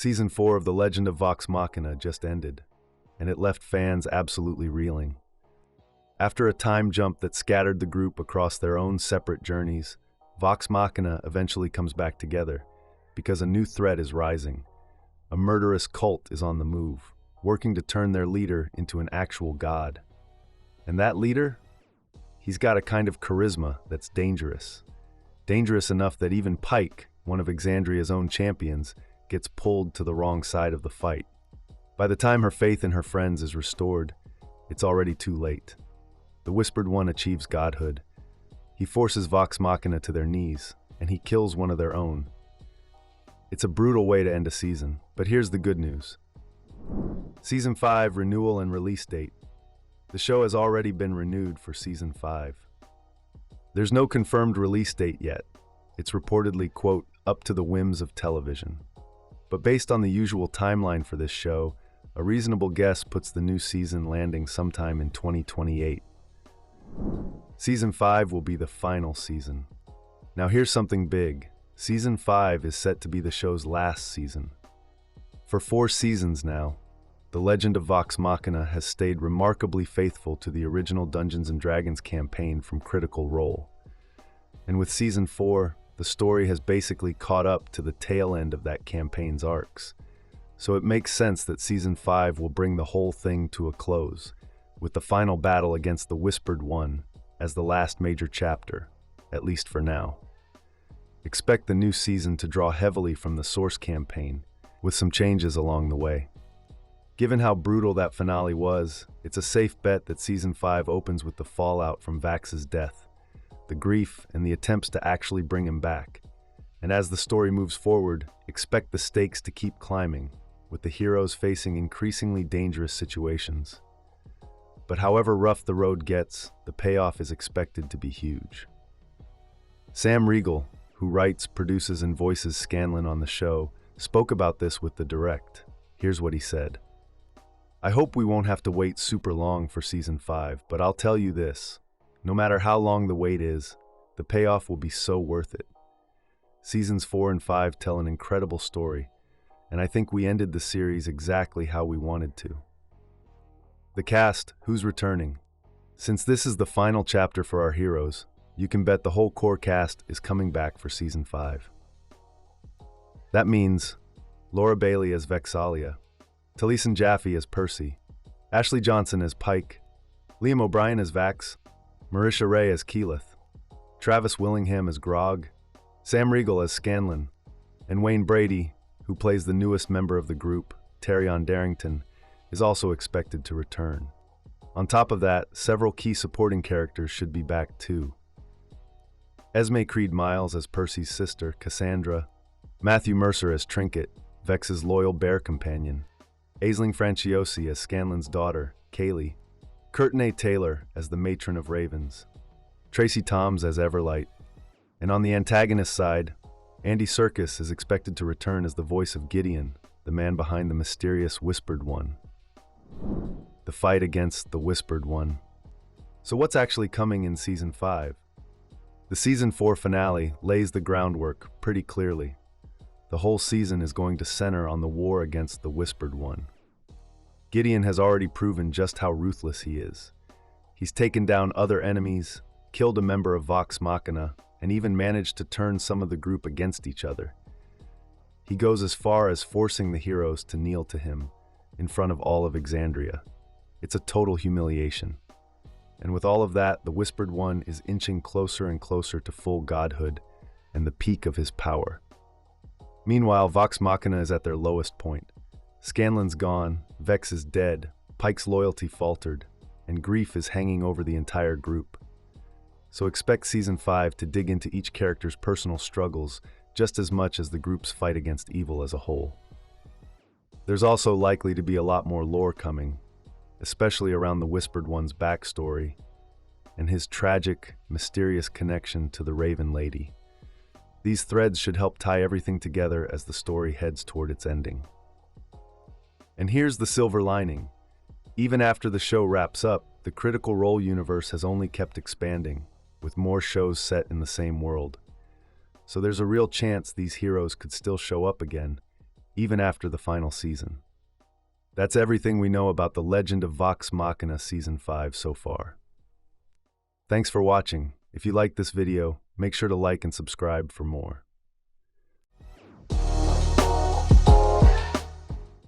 Season 4 of The Legend of Vox Machina just ended, and it left fans absolutely reeling. After a time jump that scattered the group across their own separate journeys, Vox Machina eventually comes back together, because a new threat is rising. A murderous cult is on the move, working to turn their leader into an actual god. And that leader? He's got a kind of charisma that's dangerous. Dangerous enough that even Pike, one of Exandria's own champions, gets pulled to the wrong side of the fight. By the time her faith in her friends is restored, it's already too late. The Whispered One achieves godhood. He forces Vox Machina to their knees, and he kills one of their own. It's a brutal way to end a season, but here's the good news. Season 5 renewal and release date. The show has already been renewed for Season 5. There's no confirmed release date yet. It's reportedly, quote, up to the whims of television. But based on the usual timeline for this show, a reasonable guess puts the new season landing sometime in 2028. Season 5 will be the final season. Now here's something big. Season 5 is set to be the show's last season. For 4 seasons now, The Legend of Vox Machina has stayed remarkably faithful to the original Dungeons & Dragons campaign from Critical Role. And with Season 4, the story has basically caught up to the tail end of that campaign's arcs. So it makes sense that Season 5 will bring the whole thing to a close, with the final battle against the Whispered One as the last major chapter, at least for now. Expect the new season to draw heavily from the source campaign, with some changes along the way. Given how brutal that finale was, it's a safe bet that Season 5 opens with the fallout from Vax's death, the grief and the attempts to actually bring him back. And as the story moves forward, expect the stakes to keep climbing, with the heroes facing increasingly dangerous situations. But however rough the road gets, the payoff is expected to be huge. Sam Riegel, who writes, produces, and voices Scanlan on the show, spoke about this with The Direct. Here's what he said. I hope we won't have to wait super long for Season 5, but I'll tell you this. No matter how long the wait is, the payoff will be so worth it. Seasons 4 and 5 tell an incredible story, and I think we ended the series exactly how we wanted to. The cast, who's returning? Since this is the final chapter for our heroes, you can bet the whole core cast is coming back for Season 5. That means Laura Bailey as Vex'ahlia, Taliesin Jaffe as Percy, Ashley Johnson as Pike, Liam O'Brien as Vax, Marisha Ray as Keyleth, Travis Willingham as Grog, Sam Riegel as Scanlan, and Wayne Brady, who plays the newest member of the group, Terrion Darrington, is also expected to return. On top of that, several key supporting characters should be back too. Esme Creed Miles as Percy's sister, Cassandra, Matthew Mercer as Trinket, Vex's loyal bear companion, Aisling Franciosi as Scanlan's daughter, Kaylee, Courtenay Taylor as the Matron of Ravens, Tracy Toms as Everlight, and on the antagonist side, Andy Serkis is expected to return as the voice of Gideon, the man behind the mysterious Whispered One. The fight against the Whispered One. So what's actually coming in Season 5? The Season 4 finale lays the groundwork pretty clearly. The whole season is going to center on the war against the Whispered One. Gideon has already proven just how ruthless he is. He's taken down other enemies, killed a member of Vox Machina, and even managed to turn some of the group against each other. He goes as far as forcing the heroes to kneel to him in front of all of Exandria. It's a total humiliation. And with all of that, the Whispered One is inching closer and closer to full godhood and the peak of his power. Meanwhile, Vox Machina is at their lowest point. Scanlan's gone, Vex is dead, Pike's loyalty faltered, and grief is hanging over the entire group. So expect Season 5 to dig into each character's personal struggles just as much as the group's fight against evil as a whole. There's also likely to be a lot more lore coming, especially around the Whispered One's backstory and his tragic, mysterious connection to the Raven Lady. These threads should help tie everything together as the story heads toward its ending. And here's the silver lining. Even after the show wraps up, the Critical Role universe has only kept expanding, with more shows set in the same world. So there's a real chance these heroes could still show up again, even after the final season. That's everything we know about the Legend of Vox Machina Season 5 so far. Thanks for watching. If you liked this video, make sure to like and subscribe for more.